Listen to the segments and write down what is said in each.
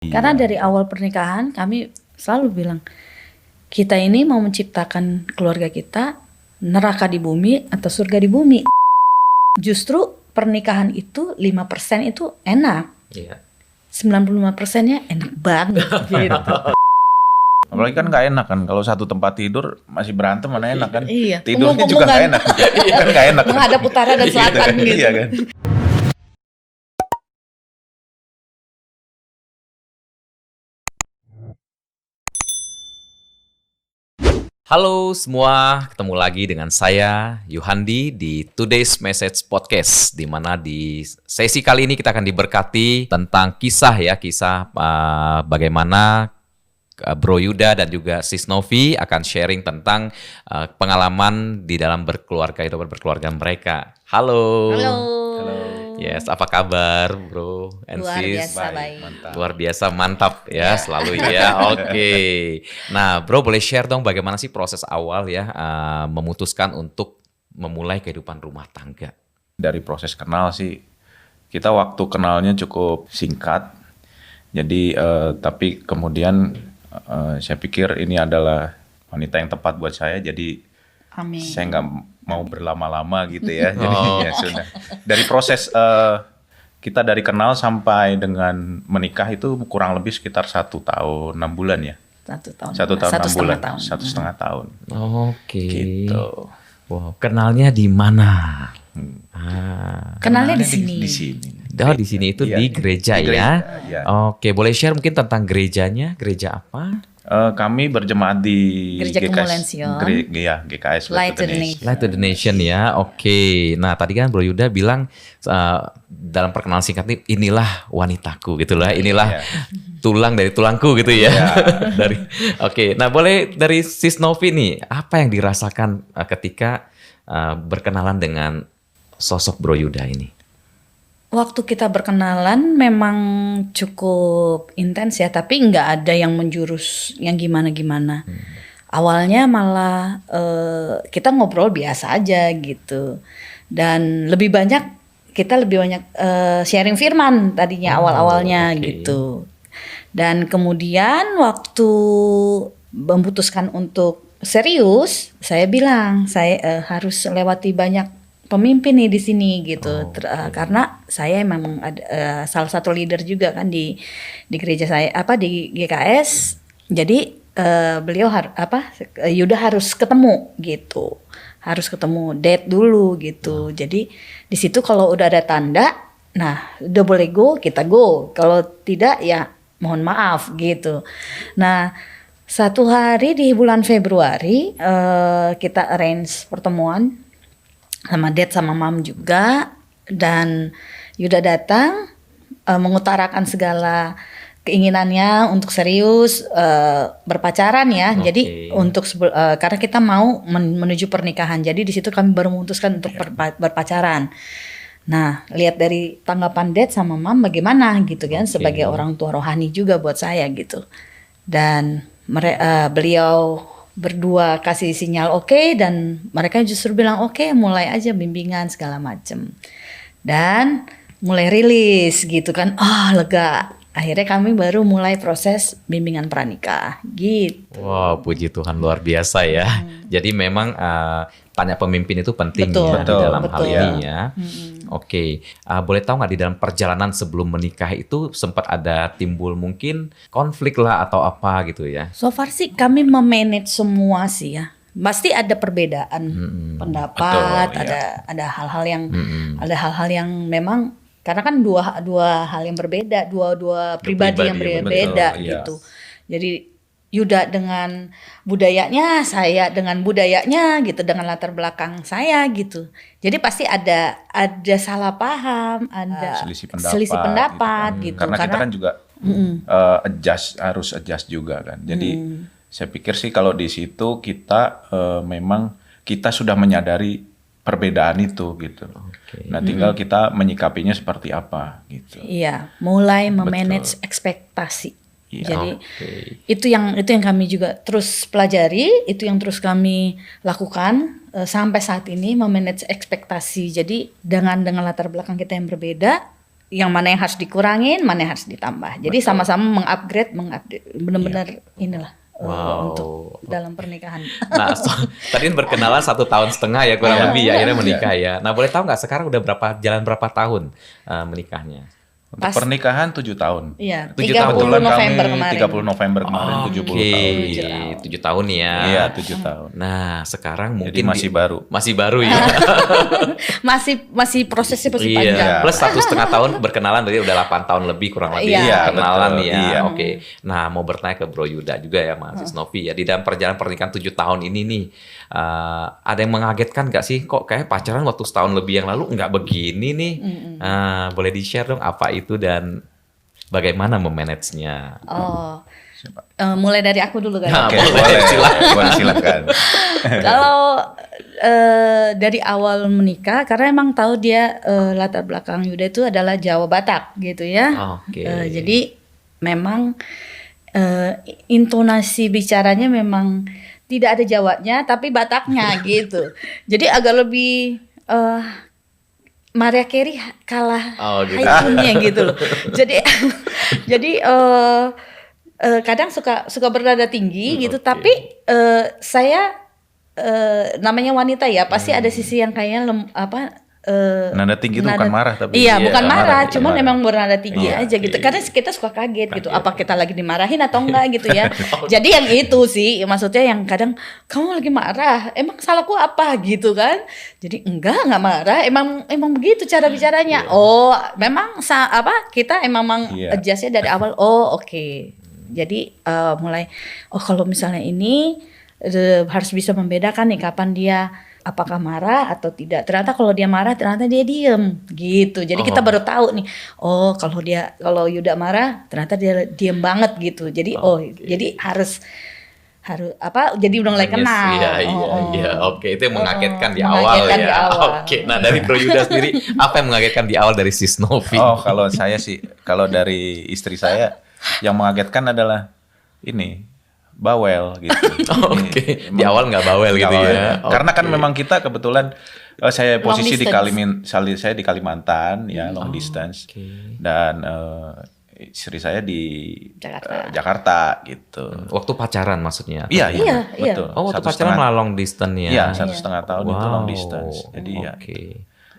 Karena dari awal pernikahan kami selalu bilang, kita ini mau menciptakan keluarga kita, neraka di bumi atau surga di bumi. Justru pernikahan itu 5% itu enak. Iya. 95%-nya enak banget gitu. Apalagi kan nggak enak kan kalau satu tempat tidur masih berantem, mana enak kan? Iya. Tidurnya juga nggak enak. Kan nggak enak. Menghadap utara dan selatan gitu. Iya kan. Halo semua, ketemu lagi dengan saya Yuhandi di Today's Message Podcast, di mana di sesi kali ini kita akan diberkati tentang kisah bagaimana Bro Yuda dan juga Sis Novi akan sharing tentang pengalaman di dalam berkeluarga, itu berkeluarga mereka. Halo. Halo. Yes, apa kabar Bro and Luar Sis? biasa baik. Mantap. Luar biasa mantap ya selalu ya. Oke. Nah, Bro boleh share dong bagaimana sih proses awal ya memutuskan untuk memulai kehidupan rumah tangga? Dari proses kenal sih, kita waktu kenalnya cukup singkat. Jadi tapi kemudian saya pikir ini adalah wanita yang tepat buat saya. Jadi Amin. saya nggak mau berlama-lama gitu ya. Jadi ya sudah. Dari proses kita dari kenal sampai dengan menikah itu kurang lebih sekitar 1 tahun 6 bulan ya. 1 tahun. 1 tahun 6 bulan. Tahun. 1,5 tahun. Oke. Gitu. Wow, kenalnya di mana? Kenalnya di sini. Di sini. Oh, di sini itu Iya, di gereja di ya. gereja, ya. Oke, boleh share mungkin tentang gerejanya? Gereja apa? Kami berjemaat di Gereja Kemuliaan Sion. GKS Light to the Nation. Nation. Light to the Nation ya. Oke. Nah, tadi kan Bro Yuda bilang dalam perkenalan singkat ini, inilah wanitaku gitu lah. Inilah Iya. tulang dari tulangku gitu ya. Iya. Oke. Nah, boleh dari Sis Novi nih, apa yang dirasakan ketika berkenalan dengan sosok Bro Yuda ini? Waktu kita berkenalan memang cukup intens ya, tapi nggak ada yang menjurus yang gimana-gimana. Awalnya malah kita ngobrol biasa aja gitu, dan kita lebih banyak sharing firman tadinya awal-awalnya oke. gitu. Dan kemudian waktu memutuskan untuk serius, saya bilang saya harus lewati banyak pemimpin nih di sini gitu. Karena saya memang ada salah satu leader juga kan di gereja saya di GKS. Jadi beliau Yuda harus ketemu gitu. Harus ketemu, date dulu gitu. Jadi di situ kalau udah ada tanda, nah udah boleh go, kita go. Kalau tidak ya mohon maaf gitu. Nah, satu hari di bulan Februari kita arrange pertemuan sama dad sama mam juga, dan Yuda datang mengutarakan segala keinginannya untuk serius berpacaran ya. Oke. Jadi untuk karena kita mau menuju pernikahan, jadi di situ kami baru memutuskan untuk berpacaran. Nah, lihat dari tanggapan dad sama mam bagaimana gitu kan, Oke. sebagai orang tua rohani juga buat saya gitu. Dan beliau berdua kasih sinyal oke, dan mereka justru bilang oke, mulai aja bimbingan segala macem, dan mulai rilis gitu kan. Lega. Akhirnya kami baru mulai proses bimbingan pranikah gitu. Wow, puji Tuhan luar biasa ya. Jadi memang tanya pemimpin itu penting Betul, ya di dalam hal betul. ini ya. Oke, boleh tahu nggak di dalam perjalanan sebelum menikah itu sempat ada timbul mungkin konflik lah atau apa gitu ya? So far sih kami memanage semua sih ya. Pasti ada perbedaan pendapat, Betul, ada hal-hal yang memang karena kan dua hal yang berbeda, dua pribadi yang pribadi, berbeda betul, gitu. Jadi Yuda dengan budayanya, saya dengan budayanya gitu, dengan latar belakang saya gitu. Jadi pasti ada salah paham, ada selisih pendapat gitu. Karena kita kan juga harus adjust juga kan. Jadi saya pikir sih kalau di situ kita memang kita sudah menyadari perbedaan itu gitu. Nah, tinggal kita menyikapinya seperti apa gitu. Iya, mulai memanage ekspektasi. Iya. Jadi itu yang kami juga terus pelajari, itu yang terus kami lakukan sampai saat ini, memanage ekspektasi. Jadi dengan latar belakang kita yang berbeda, yang mana yang harus dikurangin, mana yang harus ditambah. Jadi sama-sama mengupgrade benar-benar inilah Wow. untuk dalam pernikahan. Nah, tadi berkenalan 1,5 tahun ya kurang lebih ya akhirnya menikah ya. Nah, boleh tahu nggak sekarang udah berapa tahun menikahnya? Untuk Pas- pernikahan 7 tahun. Iya, 7 30 tahun. Kebetulan November kami kemarin. 30 November kemarin 70 tahun. 7 tahun ya. Iya, 7 tahun. Nah, sekarang mungkin Jadi masih baru. Masih baru ya. masih prosesnya masih panjang. Iya. Plus 1,5 tahun berkenalan, berarti udah 8 tahun lebih kurang lebih Iya, kenalan betul. ya. Iya. Oke. Nah, mau bertanya ke Bro Yuda juga ya, Mas Novi ya. Di dalam perjalanan pernikahan 7 tahun ini nih, ada yang mengagetkan nggak sih? Kok kayak pacaran waktu setahun lebih yang lalu nggak begini nih? Boleh di-share dong apa itu dan bagaimana memanagenya? Oh, mulai dari aku dulu kan. Nah, Oke, boleh, boleh silakan. Kalau dari awal menikah, karena emang tahu dia latar belakang Yuda itu adalah Jawa Batak gitu ya. Oke. Jadi memang intonasi bicaranya memang tidak ada Jawanya, tapi Bataknya gitu. Jadi agak lebih Maria Carey kalah Oh, gitu. high tune-nya gitu loh. Jadi kadang suka bernada tinggi gitu, Oke. tapi saya namanya wanita ya pasti ada sisi yang kayaknya Nada tinggi itu bukan marah tapi. iya, Iya, bukan marah, bukan cuman marah. memang bernada tinggi Iya, aja gitu. oke. Karena kita suka kaget gitu, apa kita lagi dimarahin atau enggak gitu ya. Oh. Jadi yang itu sih maksudnya yang kadang kamu lagi marah, emang salahku apa gitu kan. Jadi enggak marah, emang begitu cara bicaranya. Oh, memang kita emang Iya. adjust-nya dari awal. Oh, oke. Jadi mulai kalau misalnya ini harus bisa membedakan nih kapan dia apakah marah atau tidak. Ternyata kalau dia marah, ternyata dia diem gitu. Jadi kita baru tahu nih. Oh, kalau Yuda marah, ternyata dia diem banget gitu. Jadi jadi harus jadi udah mulai kenal. Iya, Oh. iya. Oke, itu yang mengagetkan di Mengagetkan awal di ya. awal. Oke, nah dari Bro Yuda sendiri, apa yang mengagetkan di awal dari Sis Novi? Oh, kalau saya sih, kalau dari istri saya yang mengagetkan adalah ini bawel gitu. Oke, di awal nggak bawel Nggak gitu bawel. ya. Karena kan Oke. memang kita kebetulan saya posisi di distance. saya di Kalimantan ya, long distance. Oke. Dan istri saya di Jakarta. Jakarta gitu. Waktu pacaran maksudnya? Iya, Iya, iya. betul. Oh, waktu 1,5 pacaran malah long distance ya? Iya, 1,5 tahun itu long distance. Jadi ya, Oke.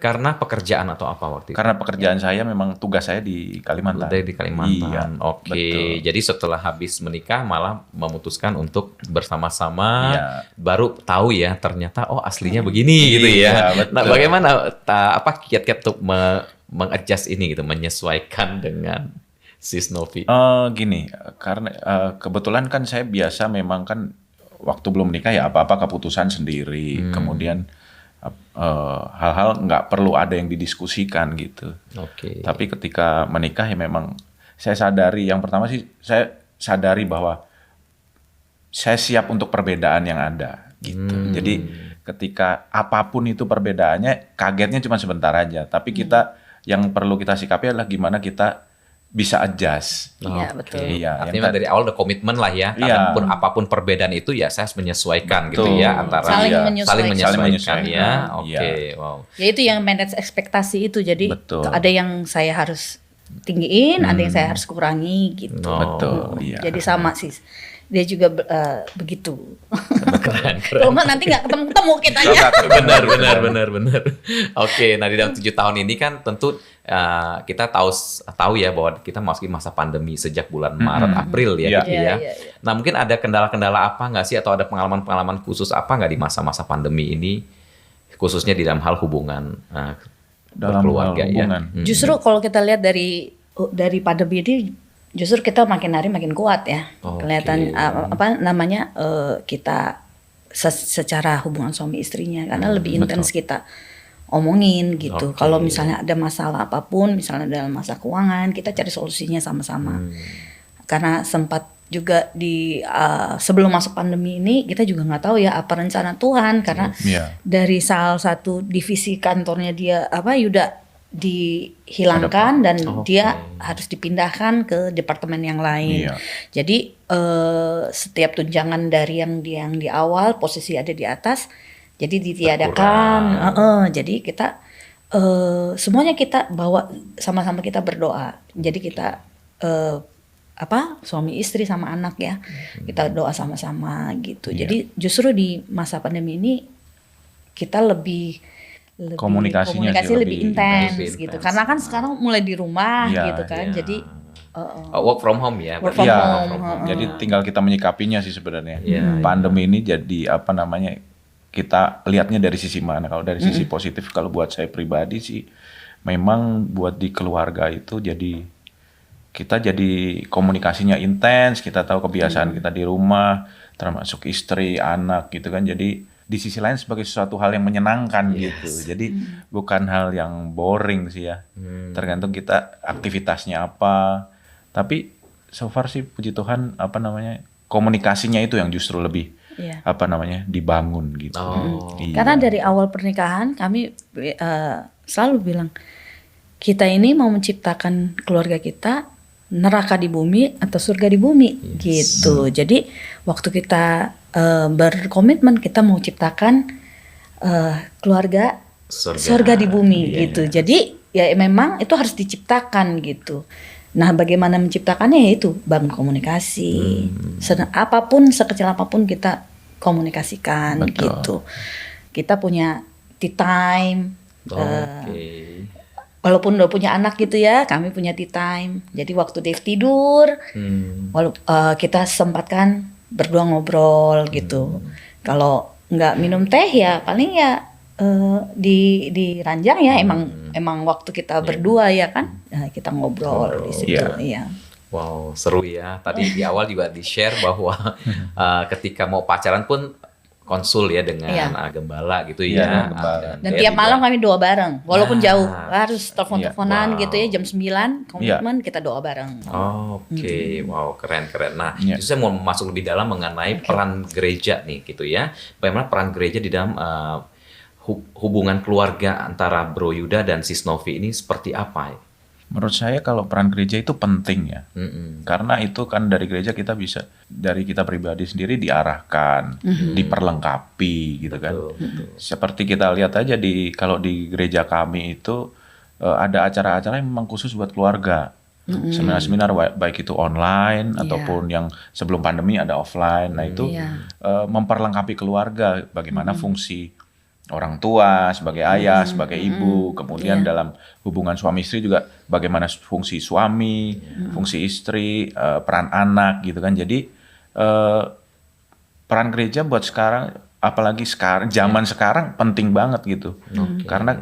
Karena pekerjaan atau apa waktu itu? karena pekerjaan saya memang tugas saya di Kalimantan. Dari di Kalimantan. Iya, Oke. betul. Jadi setelah habis menikah malah memutuskan untuk bersama-sama. Iya. Baru tahu ya ternyata aslinya begini gitu ya. Iya, betul. Nah, bagaimana kiat-kiat untuk mengadjust ini gitu, menyesuaikan dengan Sis Novi? Gini, karena kebetulan kan saya biasa memang kan waktu belum menikah ya apa-apa keputusan sendiri. Kemudian hal-hal nggak perlu ada yang didiskusikan gitu. Oke. Tapi ketika menikah ya memang saya sadari, yang pertama sih saya sadari bahwa saya siap untuk perbedaan yang ada gitu. Jadi ketika apapun itu perbedaannya, kagetnya cuma sebentar aja. Tapi kita yang perlu kita sikapi adalah gimana kita bisa adjust. Iya, Oke. betul. Iya, Artinya yang dari awal udah komitmen lah ya. Iya. Apapun perbedaan itu ya saya harus menyesuaikan gitu Betul. ya antara Saling Iya. menyesuaikan. saling menyesuaikan menyesuaikan. ya. Iya. Oke, wow. Ya itu yang manage ekspektasi itu. Jadi Betul. ada yang saya harus tinggiin, ada yang saya harus kurangi gitu. No. Betul, iya. Jadi sama sih. Dia juga begitu. Keren, keren. Kalau nggak nanti nggak ketemu kita ya. benar. Oke, nah di dalam 7 tahun ini kan tentu kita tahu ya bahwa kita masih masa pandemi sejak bulan Maret April ya Iya. gitu ya. Iya. Nah mungkin ada kendala-kendala apa nggak sih atau ada pengalaman-pengalaman khusus apa nggak di masa-masa pandemi ini khususnya di dalam hal hubungan dalam berkeluarga hal hubungan. ya? Justru kalau kita lihat dari pandemi ini, justru kita makin hari makin kuat ya. Oke. Kelihatan kita secara hubungan suami istrinya karena lebih intens kita omongin gitu. Oke. Kalau misalnya ada masalah apapun, misalnya dalam masa keuangan, kita cari solusinya sama-sama. Karena sempat juga sebelum masuk pandemi ini kita juga nggak tahu ya apa rencana Tuhan, karena Iya. dari salah satu divisi kantornya dia Yuda dihilangkan dan Oke. dia harus dipindahkan ke departemen yang lain. Iya. Jadi setiap tunjangan dari yang di awal posisi ada di atas, jadi ditiadakan. Jadi kita semuanya kita bawa sama-sama, kita berdoa. Jadi kita suami istri sama anak ya, kita doa sama-sama gitu. Jadi justru di masa pandemi ini kita Komunikasi lebih lebih intens intens. gitu. Karena kan sekarang mulai di rumah Iya, gitu kan. iya. Jadi Work from home ya. Work berarti. from Iya, home. jadi tinggal kita menyikapinya sih sebenarnya. Iya, Pandemi ini jadi apa namanya, kita lihatnya dari sisi mana. Kalau dari sisi positif, kalau buat saya pribadi sih, memang buat di keluarga itu kita jadi komunikasinya intens, kita tahu kebiasaan kita di rumah, termasuk istri, anak gitu kan. Jadi di sisi lain sebagai sesuatu hal yang menyenangkan gitu. Jadi bukan hal yang boring sih ya. Tergantung kita aktivitasnya apa. Tapi so far sih puji Tuhan komunikasinya itu yang justru lebih Iya. dibangun gitu. Iya. Karena dari awal pernikahan kami selalu bilang, kita ini mau menciptakan keluarga kita neraka di bumi atau surga di bumi gitu. Jadi waktu kita berkomitmen kita mau ciptakan keluarga surga di bumi gitu. Jadi ya memang itu harus diciptakan gitu. Nah, bagaimana menciptakannya, yaitu bangun komunikasi. Apapun, sekecil apapun kita komunikasikan. Betul. Gitu. Kita punya tea time. Oke. Walaupun udah punya anak gitu ya, kami punya tea time. Jadi waktu Dave tidur, kita sempatkan berdua ngobrol gitu. Kalau nggak minum teh ya paling ya di ranjang ya, emang waktu kita berdua ya kan, kita ngobrol di situ. Iya. Wow, seru ya. Tadi di awal juga di-share bahwa ketika mau pacaran pun konsul ya dengan gembala gitu ya. Gembala. Dan tiap malam kami doa bareng, walaupun jauh, harus telepon-teleponan Wow. gitu ya, jam 9 komitmen kita doa bareng. Oke, wow, keren. Nah, Iya. justru saya mau masuk lebih dalam mengenai peran gereja nih gitu ya. Bagaimana peran gereja di dalam hubungan keluarga antara Bro Yuda dan Sis Novi ini seperti apa? Menurut saya kalau peran gereja itu penting ya. Karena itu kan dari gereja kita bisa, dari kita pribadi sendiri diarahkan, diperlengkapi gitu kan. Betul. Seperti kita lihat aja kalau di gereja kami itu ada acara-acara yang memang khusus buat keluarga. Seminar-seminar baik itu online ataupun yang sebelum pandemi ada offline. Nah itu memperlengkapi keluarga, bagaimana fungsi orang tua sebagai ayah, sebagai ibu, kemudian dalam hubungan suami istri juga bagaimana fungsi suami, fungsi istri, peran anak gitu kan. Jadi peran gereja buat sekarang, apalagi sekarang zaman sekarang penting banget gitu. Karena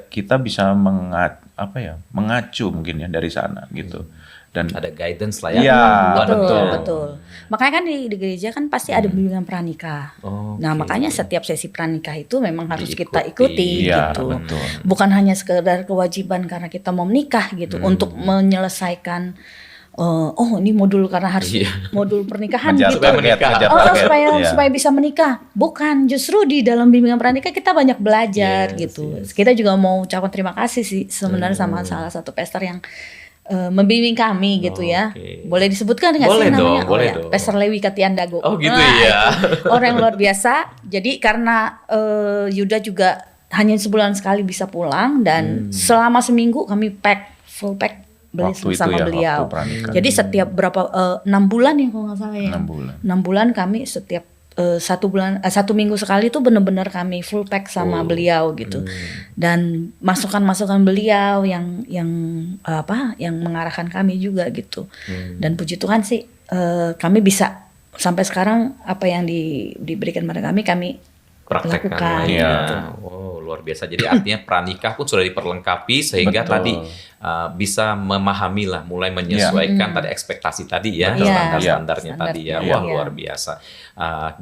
kita bisa mengacu mungkin ya dari sana gitu. Dan Ada guidance lah ya. Iya, Betul. Makanya kan di gereja kan pasti ada bimbingan pranikah. Nah, makanya setiap sesi pranikah itu memang harus kita ikuti Iya, gitu. betul. Bukan hanya sekedar kewajiban karena kita mau menikah gitu, untuk menyelesaikan ini modul karena harus modul pernikahan ngejar gitu. target, ngejar target. Iya. Supaya bisa menikah. Bukan, justru di dalam bimbingan pranikah kita banyak belajar gitu. Kita juga mau ucapkan terima kasih sih sebenarnya sama salah satu pastor yang membimbing kami gitu ya. Boleh disebutkan nggak sih namanya? Boleh dong. Pastor Lewi Katiandago. Oh gitu ya. Orang yang luar biasa. Jadi karena Yuda juga hanya sebulan sekali bisa pulang, dan selama seminggu kami full pack Waktu itu bersama ya, beliau. waktu pranikah. Jadi setiap 6 bulan ya kalau nggak salah ya. 6 bulan. 6 bulan kami setiap 1 minggu sekali itu benar-benar kami full pack sama beliau gitu. Dan masukan-masukan beliau yang mengarahkan kami juga gitu. Dan puji Tuhan sih kami bisa sampai sekarang apa yang diberikan pada kami Praktekkan lakukan. ya. Gitu. Wow, luar biasa. Jadi artinya pranikah pun sudah diperlengkapi sehingga Betul. tadi bisa memahami lah, mulai menyesuaikan tadi ekspektasi tadi ya, Betul. standar-standarnya Standar, tadi ya. iya. Wah, luar biasa.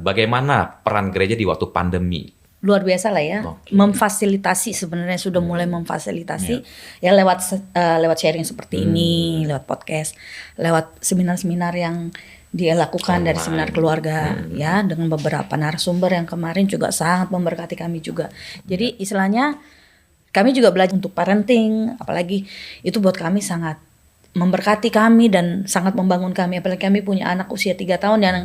Bagaimana peran gereja di waktu pandemi? Luar biasa lah ya, memfasilitasi, sebenarnya sudah mulai memfasilitasi ya lewat sharing seperti ini, lewat podcast, lewat seminar-seminar yang dia lakukan dari seminar keluarga ya, dengan beberapa narasumber yang kemarin juga sangat memberkati kami juga. Jadi istilahnya kami juga belajar untuk parenting, apalagi itu buat kami sangat memberkati kami dan sangat membangun kami. Apalagi kami punya anak usia 3 tahun yang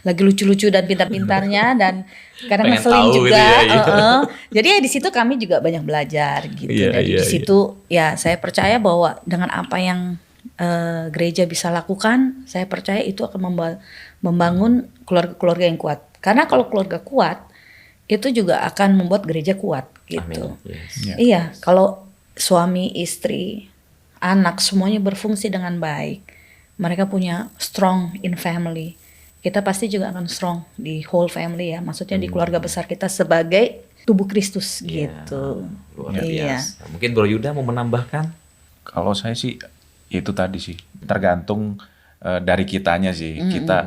lagi lucu-lucu dan pintar-pintarnya dan kadang Pengen ngeselin tahu juga. gitu ya. Jadi ya di situ kami juga banyak belajar gitu. Iya, Dan iya, di situ ya saya percaya bahwa dengan apa yang gereja bisa lakukan, saya percaya itu akan membangun keluarga-keluarga yang kuat. Karena kalau keluarga kuat, itu juga akan membuat gereja kuat gitu. Amin. Yes. Ya. Iya, kalau suami, istri, anak semuanya berfungsi dengan baik, mereka punya strong in family, kita pasti juga akan strong di whole family ya, maksudnya di keluarga besar kita sebagai tubuh Kristus Iya, gitu. luar Iya. biasa. Mungkin Bro Yuda mau menambahkan? Kalau saya sih itu tadi sih tergantung dari kitanya sih. Kita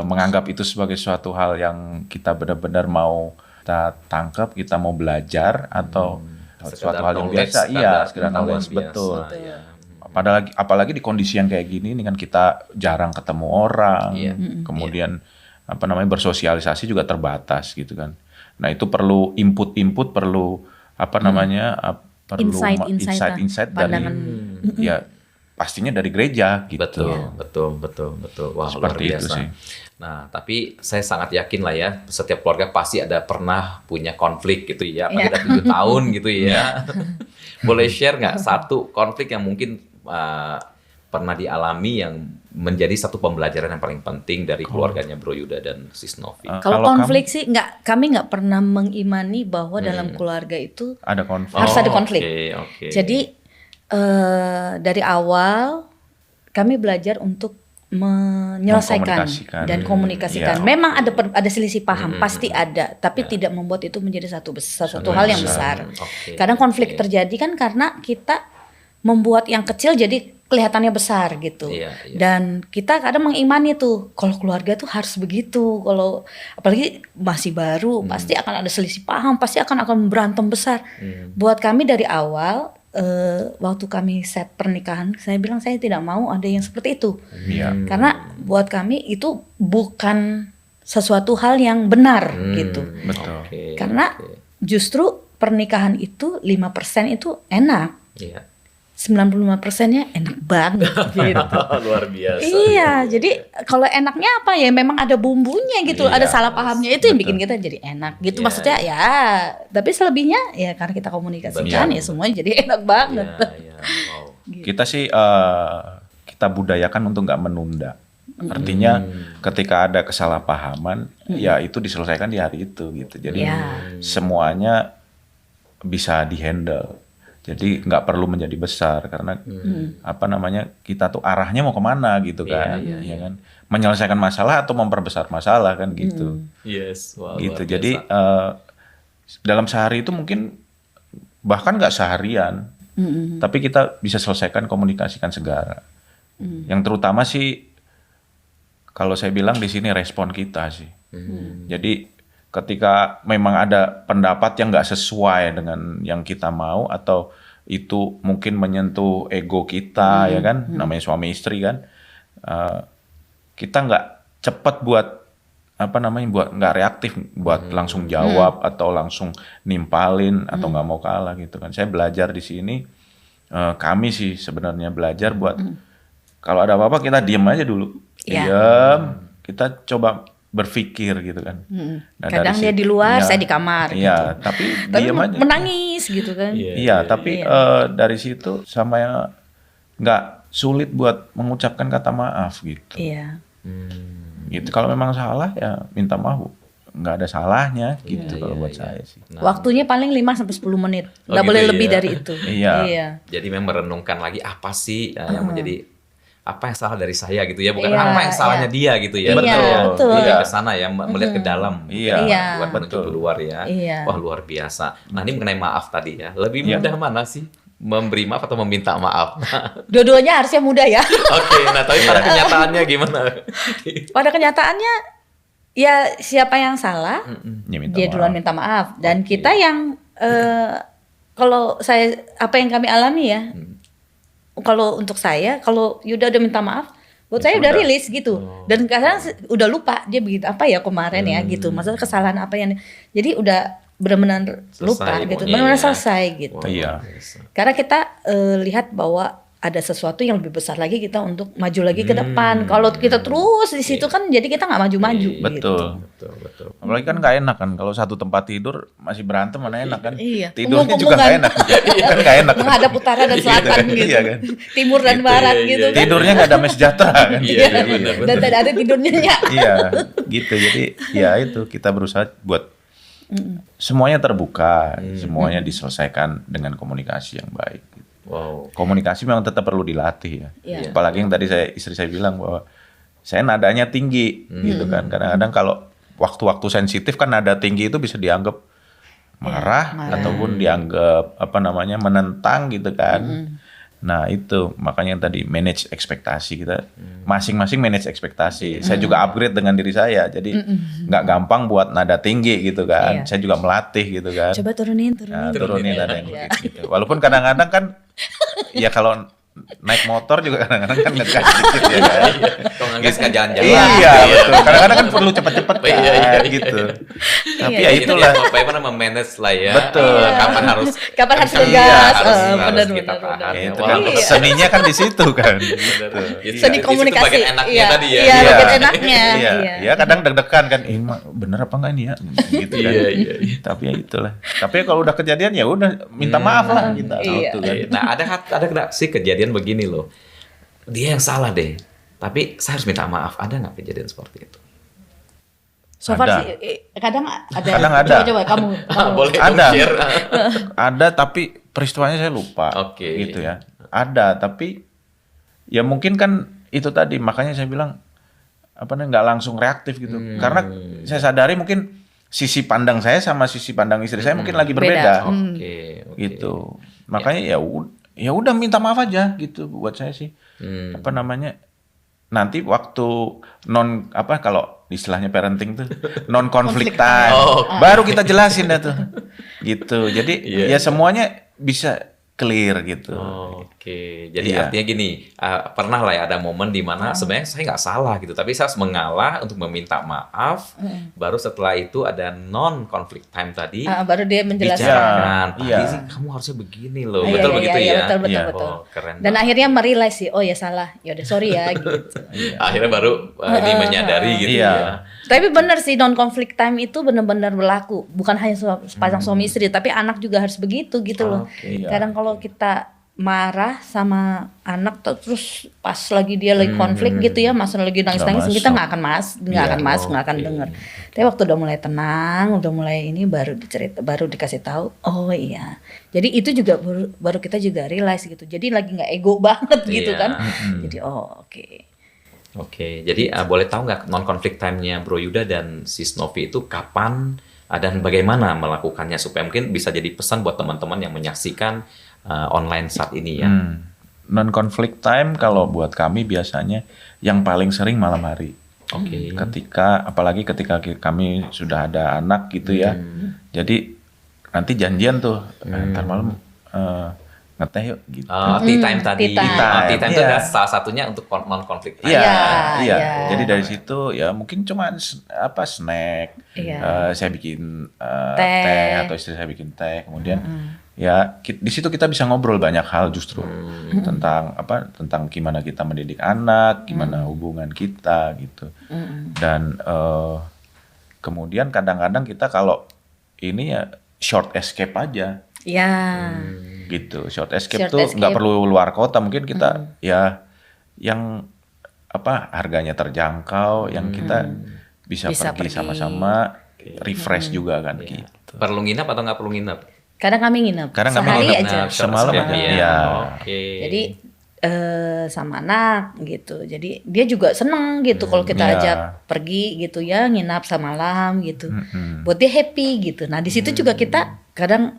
menganggap itu sebagai suatu hal yang kita benar-benar mau kita tangkap, kita mau belajar atau suatu hal yang biasa. Iya, sekedar knowledge, betul. Ya. Apalagi di kondisi yang kayak gini, ini kan kita jarang ketemu orang, Iya. kemudian bersosialisasi juga terbatas gitu kan. Nah itu perlu input, perlu perlu insight dari pandangan. ya pastinya dari gereja gitu. Betul. Wah, Seperti luar itu biasa. sih. Nah, tapi saya sangat yakin lah ya, setiap keluarga pasti ada pernah punya konflik gitu ya, apalagi udah 7 tahun gitu ya. Boleh share nggak satu konflik yang mungkin pernah dialami yang menjadi satu pembelajaran yang paling penting dari keluarganya Bro Yuda dan Sis Novi? Kalau konflik sih kami nggak pernah mengimani bahwa dalam keluarga itu Ada konflik. harus ada konflik. Oke. Jadi dari awal kami belajar untuk menyelesaikan Mengkomunikasikan. dan komunikasikan. Iya. Memang ada selisih paham, pasti ada, tapi tidak membuat itu menjadi satu hal yang besar. Oke. Kadang konflik terjadi kan karena kita membuat yang kecil jadi kelihatannya besar gitu. Iya. Dan kita kadang mengimani tuh kalau keluarga tuh harus begitu. Kalau apalagi masih baru, pasti akan ada selisih paham, pasti akan berantem besar. Buat kami dari awal waktu kami set pernikahan, saya bilang saya tidak mau ada yang seperti itu. Iya. Karena buat kami itu bukan sesuatu hal yang benar gitu. Betul. Oke. Karena justru pernikahan itu 5% itu enak. Iya. 95%-nya enak banget gitu. Luar biasa. Iya, jadi kalau enaknya apa ya memang ada bumbunya gitu, Iya, ada salah pahamnya itu yang bikin kita jadi enak gitu. Iya, Maksudnya ya, tapi selebihnya ya karena kita komunikasikan Benar. ya semuanya jadi enak banget. Iya. Wow. Kita sih kita budayakan untuk nggak menunda. Artinya ketika ada kesalahpahaman, ya itu diselesaikan di hari itu gitu. Jadi Iya. semuanya bisa dihandle. Jadi nggak perlu menjadi besar karena kita tuh arahnya mau kemana gitu kan, Iya, ya kan? Menyelesaikan masalah atau memperbesar masalah kan gitu. Yes. Wow, Gitu. luar biasa. Jadi dalam sehari itu mungkin bahkan nggak seharian, tapi kita bisa selesaikan komunikasikan segala. Yang terutama sih kalau saya bilang di sini respon kita sih. Jadi ketika memang ada pendapat yang nggak sesuai dengan yang kita mau atau itu mungkin menyentuh ego kita ya kan, namanya suami istri kan, kita nggak cepat buat nggak reaktif buat langsung jawab atau langsung nimpalin atau nggak mau kalah gitu kan. Saya belajar di sini, kami sih sebenarnya belajar buat kalau ada apa-apa kita diem aja dulu, diem, kita coba berpikir gitu kan. Nah, Kadang dari dia di luar, iya, saya di kamar. Iya, gitu. tapi Tapi diem aja. menangis gitu kan. Iya, tapi dari situ sama nggak sulit buat mengucapkan kata maaf gitu. Iya. Gitu. Kalau memang salah ya minta maaf. Nggak ada salahnya gitu kalau buat saya sih. Waktunya paling 5-10 menit. Oh, Nggak gitu boleh ya. lebih dari itu. Iya. Jadi memang merenungkan lagi apa sih yang menjadi apa yang salah dari saya gitu ya, bukan Iya, apa yang salahnya dia gitu ya. Iya, betul. Lebih ke sana ya, melihat ke dalam. Iya. Iya. Bukan menuju keluar ya. Iya. Wah, luar biasa. Nah, ini mengenai maaf tadi ya. Lebih Iya. mudah mana sih? Memberi maaf atau meminta maaf? Dua-duanya harusnya mudah ya. Oke, nah tapi pada kenyataannya gimana? Pada kenyataannya ya siapa yang salah Ya, minta dia maaf. duluan minta maaf dan kita yang kalau saya apa yang kami alami ya, kalau untuk saya kalau Yuda udah minta maaf, buat saya udah sudah. rilis gitu dan kadang udah lupa dia begitu apa ya kemarin ya gitu, maksudnya kesalahan apa yang jadi udah benar-benar lupa Selesai gitu, pokoknya benar-benar ya. selesai gitu. Wah, Iya. luar biasa. Karena kita lihat bahwa ada sesuatu yang lebih besar lagi kita untuk maju lagi ke depan. Kalau kita terus di situ kan jadi kita nggak maju-maju. Betul. Betul. Apalagi kan nggak enak kan kalau satu tempat tidur masih berantem mana enak kan? Iya. Tidurnya juga nggak enak. Kan nggak enak. Menghadap utara dan selatan gitu. Iya kan? Timur dan barat gitu kan. Tidurnya nggak damai sejahtera kan? Iya, benar. Dan tidak ada tidurnya. Iya, gitu. Jadi ya itu kita berusaha buat semuanya terbuka, semuanya diselesaikan dengan komunikasi yang baik. Wow. Komunikasi memang tetap perlu dilatih ya. Iya. Apalagi yang tadi istri saya bilang bahwa saya nadanya tinggi gitu kan. Kadang-kadang kalau waktu-waktu sensitif kan nada tinggi itu bisa dianggap marah ataupun dianggap menentang gitu kan. Nah itu makanya tadi manage ekspektasi kita, masing-masing manage ekspektasi. Saya juga upgrade dengan diri saya, jadi nggak gampang buat nada tinggi gitu kan. Saya juga melatih gitu kan. Coba turunin. Nah, turunin nada yang gitu. Walaupun kadang-kadang kan ya kalau naik motor juga kadang-kadang kan ngegas dikit ya kan. Kalau ngegas nggak jalan-jalan. Iya betul. Kadang-kadang kan perlu cepet-cepet kan gitu. Tapi ya itulah. Bagaimana memanage lah ya. Betul. Kapan harus ngegas. benar kita tahan. Itu kan seninya kan di situ kan. Seni komunikasi. Bagian enaknya tadi ya. Iya, bagian enaknya. Iya, kadang deg-degan kan. Bener apa enggak ini ya? Gitu kan. Iya. Tapi ya itulah. Tapi kalau udah kejadian ya udah minta maaf lah kita. Iya. Gitu kan. Nah, ada nggak sih kejadian begini loh. Dia yang salah deh. Tapi saya harus minta maaf. Ada nggak kejadian seperti itu? So far Ada. sih kadang ada. Kadang ada. Coba kamu. Boleh Ada. share. Ada tapi peristiwanya saya lupa. Oke. Gitu ya. Ada tapi ya mungkin kan itu tadi makanya saya bilang nggak langsung reaktif gitu. Karena saya sadari mungkin sisi pandang saya sama sisi pandang istri saya mungkin lagi berbeda. Oke. Gitu. Makanya ya udah minta maaf aja gitu buat saya sih. Nanti waktu kalau istilahnya parenting tuh non conflict time. Baru kita jelasin dah tuh. Gitu. Jadi ya semuanya bisa clear gitu. Oke. Jadi artinya gini, pernah lah ya ada momen di mana sebenarnya saya nggak salah gitu, tapi saya harus mengalah untuk meminta maaf. Baru setelah itu ada non conflict time tadi. Baru dia menjelaskan. Bicarakan. Tadi sih kamu harusnya begini loh. Betul begitu ya. Betul. Keren. Dan akhirnya merealize sih, oh ya salah. Ya udah sorry ya gitu. Akhirnya baru ini menyadari gitu ya. Tapi benar sih non conflict time itu benar-benar berlaku. Bukan hanya sepasang suami istri, tapi anak juga harus begitu gitu loh. Kadang kalau kita marah sama anak terus pas lagi dia lagi konflik gitu ya, masa lagi nangis-nangis, kita nggak akan dengar. Tapi waktu udah mulai tenang, udah mulai ini baru dikasih tahu, oh iya. Jadi itu juga baru kita juga realize gitu. Jadi lagi nggak ego banget gitu kan. Jadi Oke, jadi boleh tahu nggak non-conflict time-nya Bro Yuda dan Sis Novi itu kapan dan bagaimana melakukannya supaya mungkin bisa jadi pesan buat teman-teman yang menyaksikan online saat ini ya. Non-conflict time kalau buat kami biasanya yang paling sering malam hari. Oke. Apalagi ketika kami sudah ada anak gitu ya. Jadi nanti janjian tuh ntar malam ngeteh yuk gitu. Tea time tadi. Tea time itu adalah salah satunya untuk non-conflict time. Iya. Jadi dari situ ya mungkin cuma snack. Saya bikin teh atau istri saya bikin teh. Kemudian ya di situ kita bisa ngobrol banyak hal justru tentang gimana kita mendidik anak, gimana hubungan kita gitu. Dan kemudian kadang-kadang kita kalau ini ya short escape aja. Gitu. Short escape tuh nggak perlu luar kota, mungkin kita ya yang harganya terjangkau, yang kita bisa pergi sama-sama, refresh juga kan gitu. Perlu nginap atau nggak perlu nginap? Kadang kami nginep. Sehari aja. Semalam aja. Ya. Jadi sama anak gitu. Jadi dia juga seneng gitu kalau kita ajak pergi gitu ya, nginap semalam gitu. Buat dia happy gitu. Nah, di situ juga kita kadang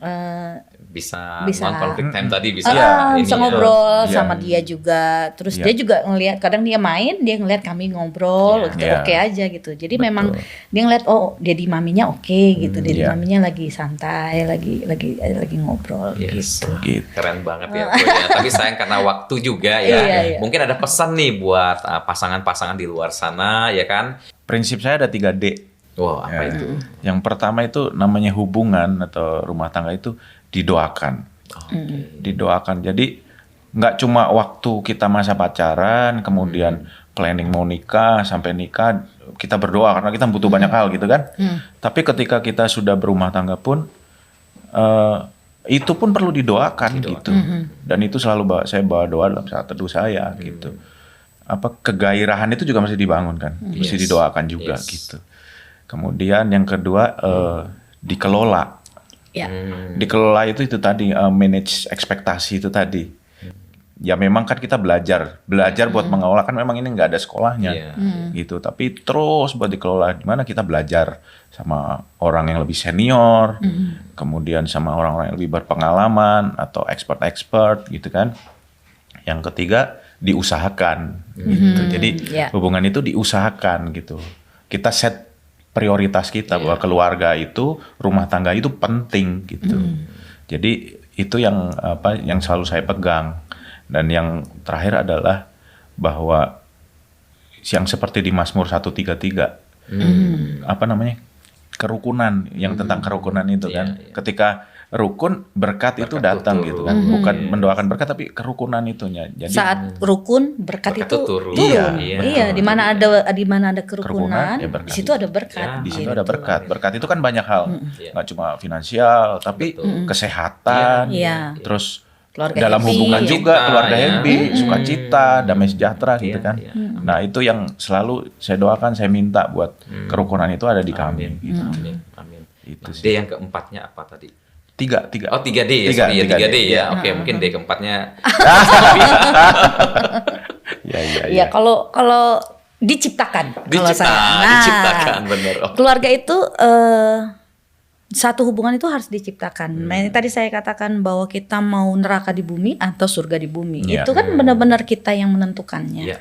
bisa non-conflict time tadi bisa ngobrol sama dia juga. Terus dia juga ngelihat, kadang dia main, dia ngelihat kami ngobrol, oke aja gitu. Jadi memang dia ngelihat Daddy maminya oke gitu. Daddy maminya lagi santai, lagi ngobrol gitu. Keren banget ya, Bro, ya. Tapi sayang karena waktu juga ya. Mungkin ada pesan nih buat pasangan-pasangan di luar sana ya kan. Prinsip saya ada 3D. Wow, apa itu? Yang pertama itu namanya hubungan atau rumah tangga itu didoakan. Didoakan. Jadi nggak cuma waktu kita masa pacaran, kemudian planning mau nikah, sampai nikah, kita berdoa karena kita butuh banyak hal gitu kan. Tapi ketika kita sudah berumah tangga pun, itu pun perlu didoakan gitu. Dan itu selalu saya bawa doa dalam saat teduh saya gitu. Kegairahan itu juga mesti dibangun kan, mesti didoakan juga gitu. Kemudian yang kedua, dikelola. Ya. Dikelola itu tadi, manage ekspektasi itu tadi. Ya memang kan kita belajar buat mengelola, kan memang ini nggak ada sekolahnya gitu. Tapi terus buat dikelola, dimana kita belajar sama orang yang lebih senior, kemudian sama orang-orang yang lebih berpengalaman atau expert gitu kan. Yang ketiga, diusahakan gitu. Jadi hubungan itu diusahakan gitu. Kita set prioritas kita bahwa keluarga itu, rumah tangga itu penting gitu. Jadi itu yang selalu saya pegang. Dan yang terakhir adalah bahwa yang seperti di Mazmur 133, kerukunan, yang tentang kerukunan itu kan. Ketika rukun, berkat itu datang gitu kan. Bukan mendoakan berkat, tapi kerukunan itunya. Jadi saat rukun, berkat itu turun. Iya, di mana ada kerukunan, ya di situ ada berkat. Di situ ada berkat. Berkat itu kan banyak hal. Nggak cuma finansial, tapi kesehatan, terus keluarga dalam happy, hubungan juga, keluarga happy, Hmm. sukacita, damai sejahtera gitu kan. Nah itu yang selalu saya doakan, saya minta buat kerukunan itu ada di kami. Gitu. Amin. Itu D sih. yang keempatnya apa tadi? Tiga. Oh 3D ya, sorry ya 3D ya. Oke, mungkin D keempatnya. Ya kalau diciptakan. Kalau saya. Diciptakan bener. Oh. Keluarga itu satu hubungan itu harus diciptakan. Nah, tadi saya katakan bahwa kita mau neraka di bumi atau surga di bumi. Itu kan benar-benar kita yang menentukannya.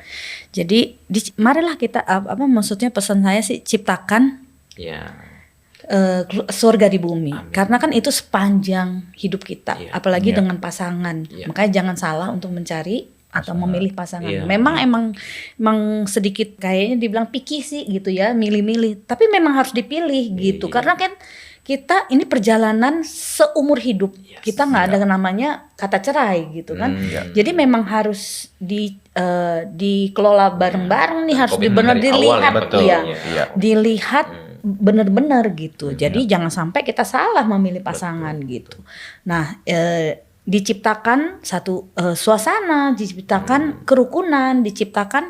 Jadi marilah kita maksudnya pesan saya sih, ciptakan surga di bumi. Karena kan itu sepanjang hidup kita, apalagi dengan pasangan. Makanya jangan salah untuk mencari atau memilih pasangan. Memang emang sedikit kayaknya dibilang picky sih gitu ya, milih-milih. Tapi memang harus dipilih gitu. Karena kan kita ini perjalanan seumur hidup. Kita nggak ada namanya kata cerai gitu kan. Jadi memang harus dikelola bareng-bareng nih, harus benar dilihat dilihat benar-benar gitu. Jadi jangan sampai kita salah memilih pasangan gitu. Nah, diciptakan satu suasana, diciptakan kerukunan, diciptakan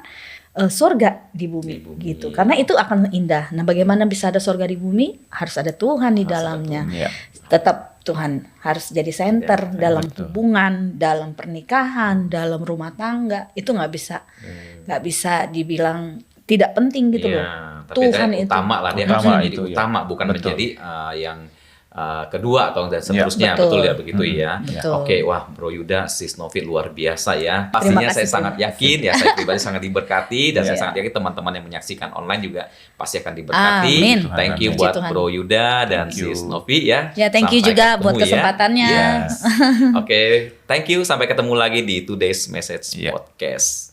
surga di bumi gitu. Karena itu akan indah. Nah, bagaimana bisa ada surga di bumi? Harus ada Tuhan di dalamnya. Tetap Tuhan harus jadi center dalam hubungan, dalam pernikahan, dalam rumah tangga. Itu nggak bisa dibilang tidak penting gitu loh. Tapi Tuhan itu itu utama lah, dia harus menjadi utama, bukan menjadi yang kedua atau dan seterusnya. Betul ya, begitu ya. Oke, wah Bro Yuda, Sis Novi luar biasa ya. Pastinya saya sangat yakin ya, saya pribadi sangat diberkati, dan saya sangat yakin teman-teman yang menyaksikan online juga pasti akan diberkati. Amin. Thank you buat Bro Yuda dan Sis Novi ya. Ya, thank you juga buat kesempatannya. Oke, thank you, sampai ketemu lagi di Today's Message Podcast.